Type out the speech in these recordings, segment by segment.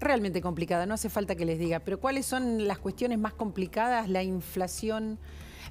realmente complicada, no hace falta que les diga, pero ¿cuáles son las cuestiones más complicadas? La inflación,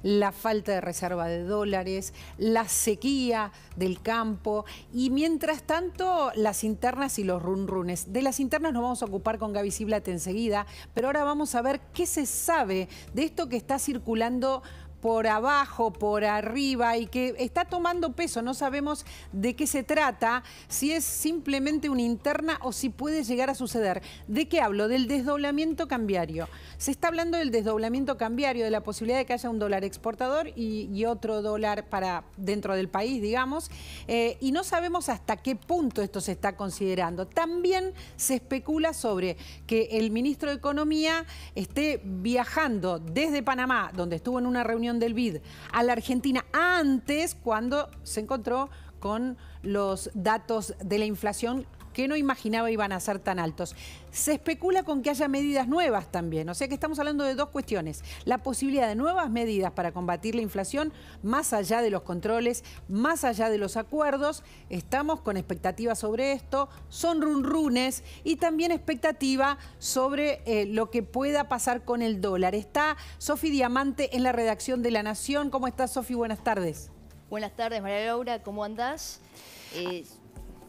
la falta de reserva de dólares, la sequía del campo y mientras tanto las internas y los runrunes. De las internas nos vamos a ocupar con Gaby Ziblatt enseguida, pero ahora vamos a ver qué se sabe de esto que está circulando por abajo, por arriba y que está tomando peso. No sabemos de qué se trata, si es simplemente una interna o si puede llegar a suceder. ¿De qué hablo? Del desdoblamiento cambiario. Se está hablando del desdoblamiento cambiario, de la posibilidad de que haya un dólar exportador y otro dólar para dentro del país, digamos, y no sabemos hasta qué punto esto se está considerando. También se especula sobre que el ministro de Economía esté viajando desde Panamá, donde estuvo en una reunión del BID, a la Argentina antes, cuando se encontró con los datos de la inflación que no imaginaba iban a ser tan altos. Se especula con que haya medidas nuevas también, o sea que estamos hablando de dos cuestiones. La posibilidad de nuevas medidas para combatir la inflación, más allá de los controles, más allá de los acuerdos. Estamos con expectativas sobre esto, son runrunes y también expectativa sobre lo que pueda pasar con el dólar. Está Sofi Diamante en la redacción de La Nación. ¿Cómo estás, Sofi? Buenas tardes. Buenas tardes, María Laura, ¿cómo andás?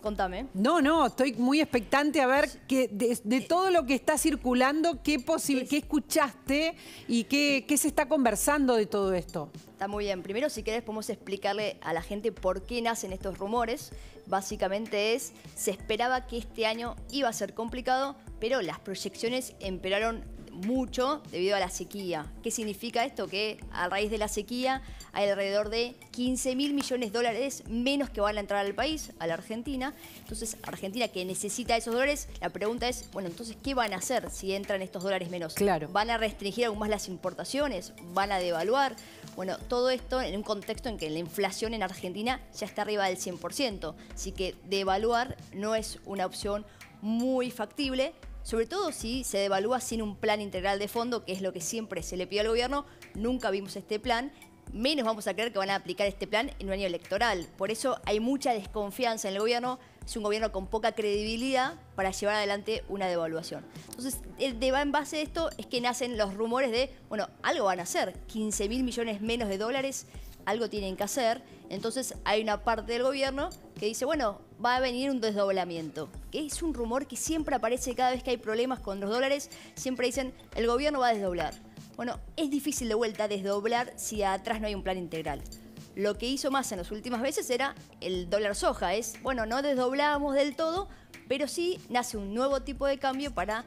Contame. No, estoy muy expectante a ver que de todo lo que está circulando, qué escuchaste y qué se está conversando de todo esto. Está muy bien. Primero, si querés, podemos explicarle a la gente por qué nacen estos rumores. Básicamente se esperaba que este año iba a ser complicado, pero las proyecciones empeoraron mucho debido a la sequía. ¿Qué significa esto? Que a raíz de la sequía hay alrededor de 15.000 millones de dólares menos que van a entrar al país, a la Argentina. Entonces, Argentina, que necesita esos dólares, la pregunta es, bueno, entonces, ¿qué van a hacer si entran estos dólares menos? Claro. ¿Van a restringir aún más las importaciones? ¿Van a devaluar? Bueno, todo esto en un contexto en que la inflación en Argentina ya está arriba del 100%. Así que devaluar no es una opción muy factible, sobre todo si se devalúa sin un plan integral de fondo, que es lo que siempre se le pide al gobierno. Nunca vimos este plan, menos vamos a creer que van a aplicar este plan en un año electoral. Por eso hay mucha desconfianza en el gobierno. Es un gobierno con poca credibilidad para llevar adelante una devaluación. Entonces, en base a esto es que nacen los rumores de, bueno, algo van a hacer, 15.000 millones menos de dólares, algo tienen que hacer. Entonces hay una parte del gobierno que dice, bueno, va a venir un desdoblamiento, que es un rumor que siempre aparece cada vez que hay problemas con los dólares. Siempre dicen, el gobierno va a desdoblar. Bueno, es difícil de vuelta desdoblar si atrás no hay un plan integral. Lo que hizo Massa en las últimas veces era el dólar soja. Bueno, no desdoblamos del todo, pero sí nace un nuevo tipo de cambio para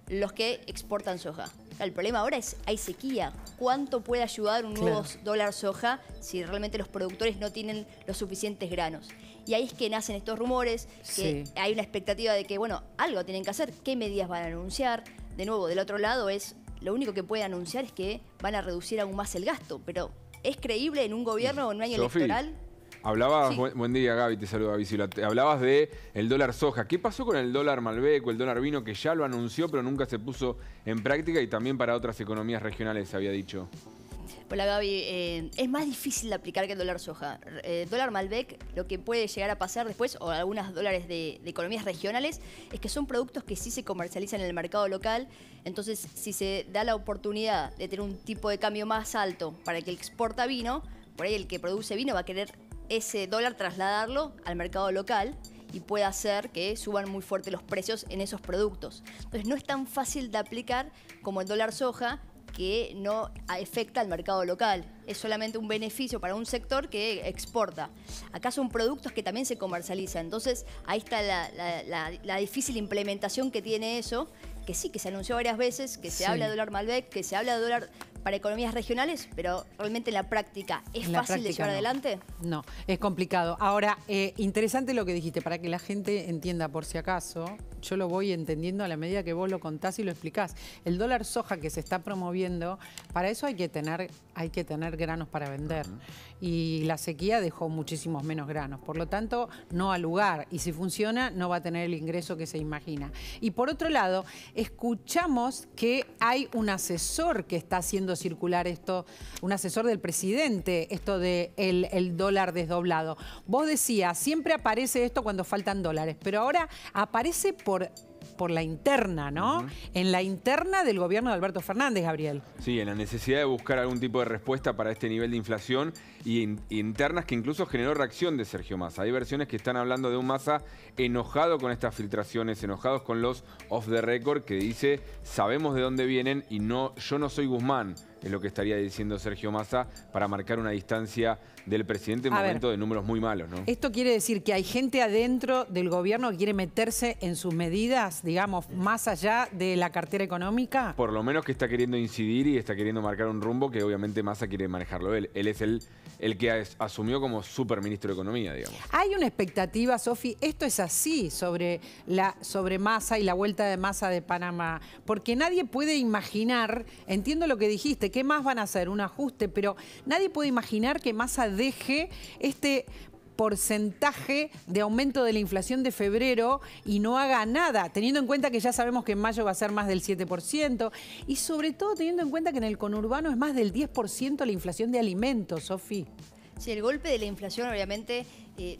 los que exportan soja. El problema ahora es, hay sequía. ¿Cuánto puede ayudar un nuevo dólar soja si realmente los productores no tienen los suficientes granos? Y ahí es que nacen estos rumores, que hay una expectativa de que, bueno, algo tienen que hacer. ¿Qué medidas van a anunciar? De nuevo, del otro lado lo único que pueden anunciar es que van a reducir aún más el gasto. Pero, ¿es creíble en un gobierno o en un año electoral? Hablabas, Sí. Buen día Gaby, te saluda Gaby Ziblatt. Hablabas de el dólar soja. ¿Qué pasó con el dólar Malbec o el dólar vino que ya lo anunció pero nunca se puso en práctica y también para otras economías regionales se había dicho? Hola Gaby, es más difícil de aplicar que el dólar soja. Dólar Malbec, lo que puede llegar a pasar después, o algunos dólares de economías regionales, es que son productos que sí se comercializan en el mercado local. Entonces, si se da la oportunidad de tener un tipo de cambio más alto para el que exporta vino, por ahí el que produce vino va a querer ese dólar trasladarlo al mercado local y puede hacer que suban muy fuerte los precios en esos productos. Entonces no es tan fácil de aplicar como el dólar soja, que no afecta al mercado local. Es solamente un beneficio para un sector que exporta. Acá son productos que también se comercializan. Entonces ahí está la difícil implementación que tiene eso, que sí, que se anunció varias veces, que se habla de dólar Malbec, que se habla de dólar para economías regionales, pero realmente en la práctica, ¿es fácil de llevar adelante? No, es complicado. Ahora, interesante lo que dijiste, para que la gente entienda por si acaso, yo lo voy entendiendo a la medida que vos lo contás y lo explicás. El dólar soja que se está promoviendo, para eso hay que tener granos para vender. Y la sequía dejó muchísimos menos granos. Por lo tanto, no al lugar. Y si funciona, no va a tener el ingreso que se imagina. Y por otro lado, escuchamos que hay un asesor que está haciendo circular esto, un asesor del presidente, esto de el dólar desdoblado. Vos decías, siempre aparece esto cuando faltan dólares, pero ahora aparece por por la interna, ¿no? En la interna del gobierno de Alberto Fernández, Gabriel. Sí, en la necesidad de buscar algún tipo de respuesta para este nivel de inflación y internas que incluso generó reacción de Sergio Massa. Hay versiones que están hablando de un Massa enojado con estas filtraciones, enojados con los off the record, que dice, sabemos de dónde vienen y no, yo no soy Guzmán, es lo que estaría diciendo Sergio Massa para marcar una distancia del presidente en momento de números muy malos, ¿no? Esto quiere decir que hay gente adentro del gobierno que quiere meterse en sus medidas, digamos, más allá de la cartera económica. Por lo menos que está queriendo incidir y está queriendo marcar un rumbo que obviamente Massa quiere manejarlo él. Él es el que asumió como superministro de Economía, digamos. Hay una expectativa, Sofi, esto es así, sobre Massa y la vuelta de Massa de Panamá, porque nadie puede imaginar, entiendo lo que dijiste, ¿qué más van a hacer? Un ajuste, pero nadie puede imaginar que Massa deje este porcentaje de aumento de la inflación de febrero y no haga nada, teniendo en cuenta que ya sabemos que en mayo va a ser más del 7% y sobre todo teniendo en cuenta que en el conurbano es más del 10% la inflación de alimentos, Sofi. Sí, el golpe de la inflación obviamente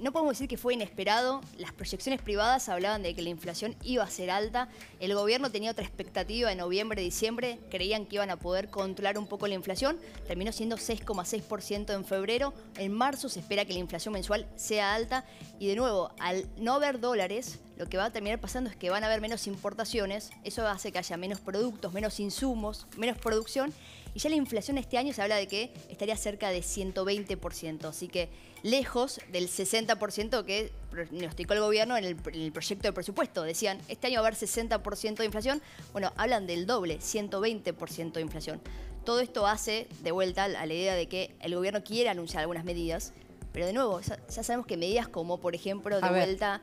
no podemos decir que fue inesperado. Las proyecciones privadas hablaban de que la inflación iba a ser alta. El gobierno tenía otra expectativa en noviembre, diciembre. Creían que iban a poder controlar un poco la inflación. Terminó siendo 6,6% en febrero. En marzo se espera que la inflación mensual sea alta. Y de nuevo, al no haber dólares, lo que va a terminar pasando es que van a haber menos importaciones. Eso hace que haya menos productos, menos insumos, menos producción. Y ya la inflación este año se habla de que estaría cerca de 120%. Así que lejos del 60% que pronosticó el gobierno en el proyecto de presupuesto. Decían, este año va a haber 60% de inflación. Bueno, hablan del doble, 120% de inflación. Todo esto hace, de vuelta, a la idea de que el gobierno quiere anunciar algunas medidas. Pero de nuevo, ya sabemos que medidas como, por ejemplo, de vuelta...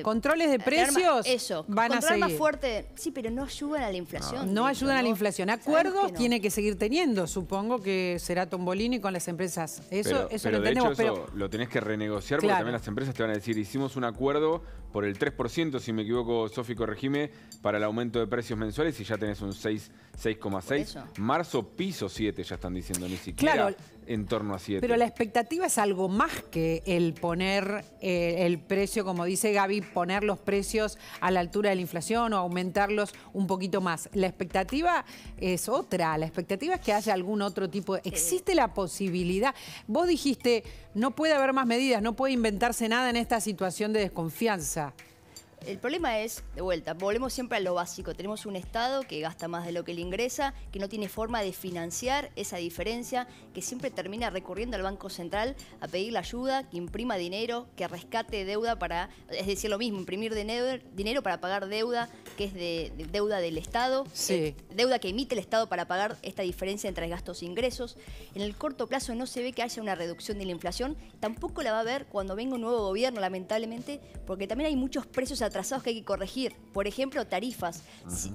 ¿controles de precios? Eso, van a seguir. Más fuerte. Sí, pero no ayudan a la inflación. No ayudan a la inflación. Acuerdos tiene que seguir teniendo. Supongo que será Tombolini con las empresas. Eso lo entendemos. De hecho, eso lo tenés que renegociar porque también las empresas te van a decir, hicimos un acuerdo por el 3%, si me equivoco, Sofi, corregime, para el aumento de precios mensuales y ya tenés un 6,6. Marzo, piso 7, ya están diciendo, ni siquiera en torno a 7. Pero la expectativa es algo más que el poner el precio, como dice Gaby, poner los precios a la altura de la inflación o aumentarlos un poquito más. La expectativa es otra. La expectativa es que haya algún otro tipo de... Existe la posibilidad. Vos dijiste, no puede haber más medidas, no puede inventarse nada en esta situación de desconfianza. El problema es, de vuelta, volvemos siempre a lo básico. Tenemos un Estado que gasta más de lo que le ingresa, que no tiene forma de financiar esa diferencia, que siempre termina recurriendo al Banco Central a pedir la ayuda, que imprima dinero, que rescate deuda para, es decir, lo mismo, imprimir dinero para pagar deuda, que es de deuda del Estado, deuda que emite el Estado para pagar esta diferencia entre gastos e ingresos. En el corto plazo no se ve que haya una reducción de la inflación, tampoco la va a haber cuando venga un nuevo gobierno, lamentablemente, porque también hay muchos precios atrasados que hay que corregir. Por ejemplo, tarifas.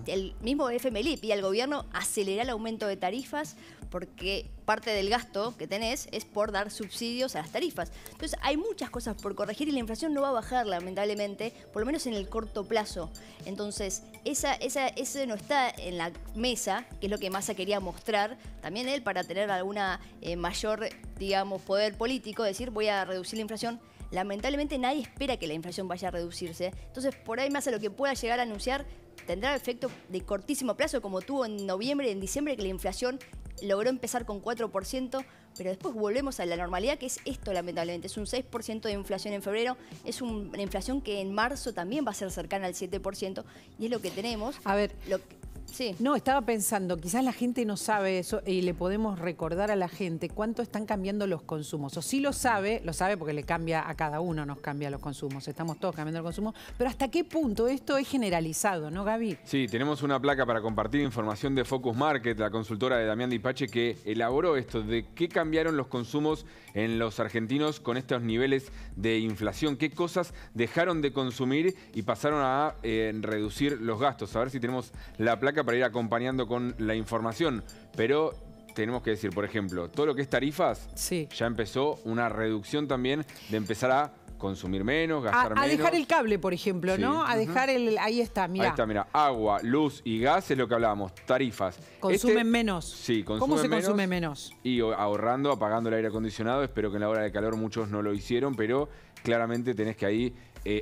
El mismo FMLI pide al gobierno acelerar el aumento de tarifas porque parte del gasto que tenés es por dar subsidios a las tarifas. Entonces hay muchas cosas por corregir y la inflación no va a bajar, lamentablemente, por lo menos en el corto plazo. Entonces, ese no está en la mesa, que es lo que Massa quería mostrar, también él para tener alguna mayor, digamos, poder político, decir voy a reducir la inflación. Lamentablemente nadie espera que la inflación vaya a reducirse. Entonces, por ahí Massa lo que pueda llegar a anunciar tendrá efecto de cortísimo plazo, como tuvo en noviembre y en diciembre, que la inflación logró empezar con 4%, pero después volvemos a la normalidad, que es esto, lamentablemente. Es un 6% de inflación en febrero, es una inflación que en marzo también va a ser cercana al 7%, y es lo que tenemos. A ver... Sí. No, estaba pensando, quizás la gente no sabe eso y le podemos recordar a la gente cuánto están cambiando los consumos. O sí lo sabe porque le cambia a cada uno, nos cambia los consumos. Estamos todos cambiando el consumo. Pero ¿hasta qué punto esto es generalizado, no, Gaby? Sí, tenemos una placa para compartir información de Focus Market, la consultora de Damián Dipache, que elaboró esto de qué cambiaron los consumos en los argentinos con estos niveles de inflación. Qué cosas dejaron de consumir y pasaron a reducir los gastos. A ver si tenemos la placa para ir acompañando con la información, pero tenemos que decir, por ejemplo, todo lo que es tarifas, ya empezó una reducción también de empezar a consumir menos, gastar A menos. dejar el cable, por ejemplo, Sí, ¿no? A dejar el... Ahí está, mira. Ahí está, mira, agua, luz y gas es lo que hablábamos, tarifas. Consumen menos. Sí, consumen ¿Cómo se menos consume menos? Y ahorrando, apagando el aire acondicionado. Espero que en la hora de calor muchos no lo hicieron, pero claramente tenés que ahí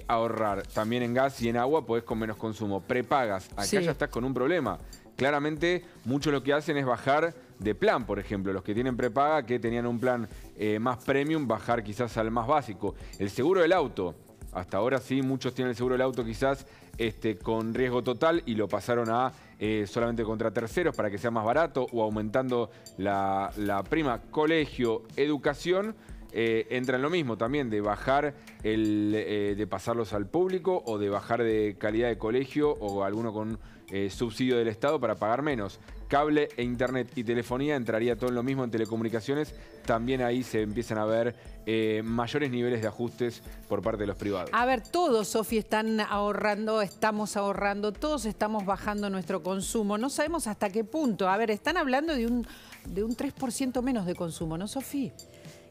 ahorrar. También en gas y en agua podés con menos consumo. Prepagas, acá Sí. ya estás con un problema. Claramente muchos lo que hacen es bajar de plan, por ejemplo. Los que tienen prepaga, que tenían un plan más premium, bajar quizás al más básico. El seguro del auto. Hasta ahora sí, muchos tienen el seguro del auto quizás con riesgo total y lo pasaron a solamente contra terceros para que sea más barato o aumentando la prima colegio, educación. Entra en lo mismo también de bajar de pasarlos al público o de bajar de calidad de colegio o alguno con subsidio del Estado para pagar menos. Cable e internet y telefonía entraría todo en lo mismo en telecomunicaciones. También ahí se empiezan a ver mayores niveles de ajustes por parte de los privados. A ver, todos, Sofi, están ahorrando, estamos ahorrando, todos estamos bajando nuestro consumo. No sabemos hasta qué punto. A ver, están hablando de un 3% menos de consumo, ¿no, Sofi?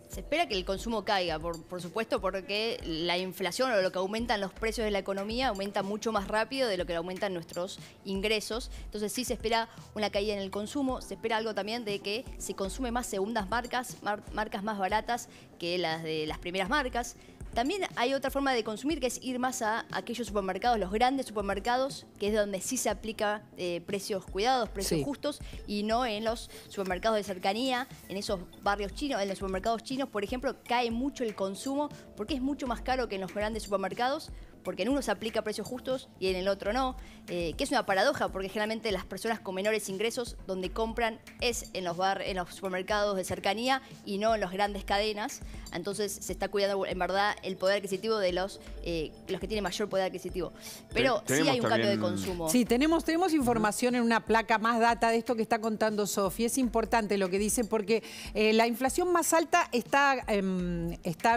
Se espera que el consumo caiga, por supuesto, porque la inflación o lo que aumentan los precios de la economía aumenta mucho más rápido de lo que aumentan nuestros ingresos. Entonces sí se espera una caída en el consumo, se espera algo también de que se consume más segundas marcas, marcas más baratas que las de las primeras marcas. También hay otra forma de consumir que es ir más a aquellos supermercados, los grandes supermercados, que es donde sí se aplica precios cuidados, precios Sí. justos, y no en los supermercados de cercanía, en esos barrios chinos, en los supermercados chinos, por ejemplo, cae mucho el consumo porque es mucho más caro que en los grandes supermercados, porque en uno se aplica precios justos y en el otro no, que es una paradoja porque generalmente las personas con menores ingresos donde compran es en los supermercados de cercanía y no en las grandes cadenas. Entonces se está cuidando en verdad el poder adquisitivo de los que tienen mayor poder adquisitivo. Pero sí hay un cambio de consumo. Sí, tenemos información en una placa más data de esto que está contando Sofi. Es importante lo que dice porque la inflación más alta está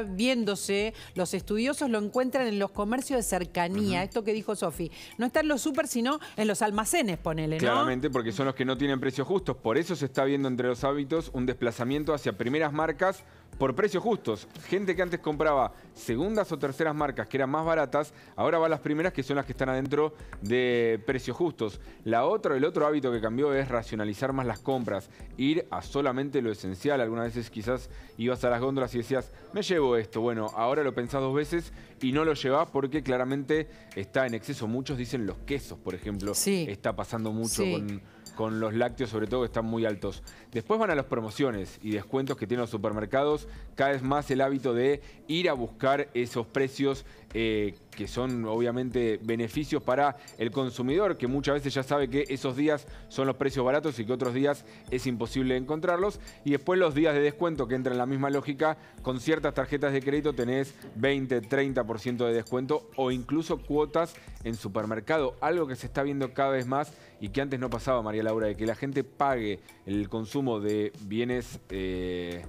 viéndose, los estudiosos lo encuentran en los comercios de cercanía. Esto que dijo Sofi. No está en los súper, sino en los almacenes, ponele, ¿no? Claramente, porque son los que no tienen precios justos. Por eso se está viendo entre los hábitos un desplazamiento hacia primeras marcas por precios justos. Gente que antes compraba segundas o terceras marcas que eran más baratas, ahora va a las primeras que son las que están adentro de precios justos. El otro hábito que cambió es racionalizar más las compras, ir a solamente lo esencial. Algunas veces quizás ibas a las góndolas y decías, me llevo esto. Bueno, ahora lo pensás 2 veces y no lo llevás porque claramente está en exceso. Muchos dicen los quesos, por ejemplo, Sí. está pasando mucho Sí. con los lácteos, sobre todo, que están muy altos. Después van a las promociones y descuentos que tienen los supermercados. Cada vez más el hábito de ir a buscar esos precios que son obviamente beneficios para el consumidor, que muchas veces ya sabe que esos días son los precios baratos y que otros días es imposible encontrarlos. Y después los días de descuento, que entran en la misma lógica, con ciertas tarjetas de crédito tenés 20, 30% de descuento o incluso cuotas en supermercado. Algo que se está viendo cada vez más y que antes no pasaba, María Laura, de que la gente pague el consumo de bienes de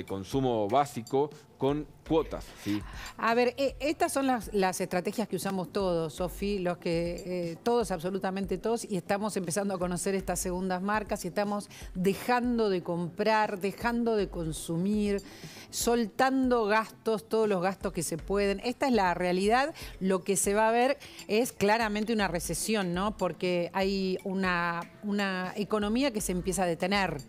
consumo básico con cuotas, ¿sí? A ver, estas son las estrategias que usamos todos, Sofi, los que todos, absolutamente todos, y estamos empezando a conocer estas segundas marcas y estamos dejando de comprar, dejando de consumir, soltando gastos, todos los gastos que se pueden. Esta es la realidad. Lo que se va a ver es claramente una recesión, ¿no? Porque hay una economía que se empieza a detener.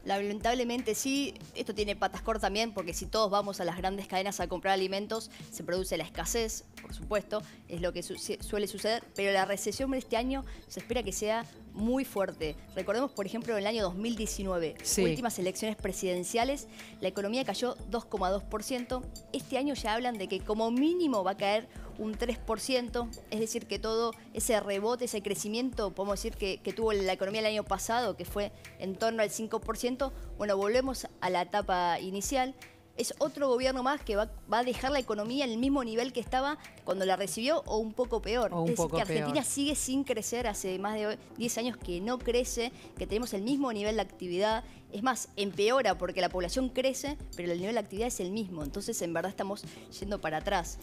Lamentablemente sí, esto tiene patas cortas también, porque si todos vamos a las grandes cadenas a comprar alimentos, se produce la escasez, por supuesto, es lo que suele suceder, pero la recesión de este año se espera que sea muy fuerte. Recordemos, por ejemplo, en el año 2019, Sí. últimas elecciones presidenciales, la economía cayó 2,2%. Este año ya hablan de que como mínimo va a caer un 3%, es decir, que todo ese rebote, ese crecimiento, podemos decir que tuvo la economía el año pasado, que fue en torno al 5%, bueno, volvemos a la etapa inicial. Es otro gobierno más que va a dejar la economía en el mismo nivel que estaba cuando la recibió o un poco peor. O un es decir, poco que Argentina peor. sigue sin crecer, hace más de 10 años que no crece, que tenemos el mismo nivel de actividad. Es más, empeora porque la población crece, pero el nivel de actividad es el mismo. Entonces, en verdad, estamos yendo para atrás.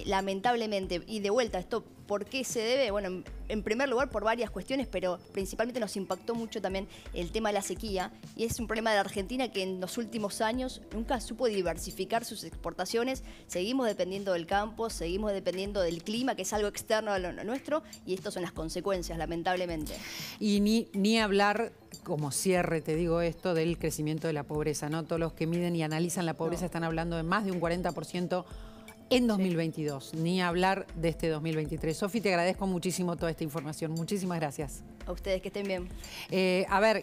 Lamentablemente, y de vuelta, esto ¿Por qué se debe? Bueno, en primer lugar por varias cuestiones, pero principalmente nos impactó mucho también el tema de la sequía. Y es un problema de la Argentina que en los últimos años nunca supo diversificar sus exportaciones. Seguimos dependiendo del campo, seguimos dependiendo del clima, que es algo externo a lo nuestro, y estas son las consecuencias, lamentablemente. Y ni hablar, como cierre, te digo esto, del crecimiento de la pobreza, ¿no? Todos los que miden y analizan la pobreza están hablando de más de un 40% en 2022, ni hablar de este 2023. Sofi, te agradezco muchísimo toda esta información. Muchísimas gracias. A ustedes, que estén bien. A ver...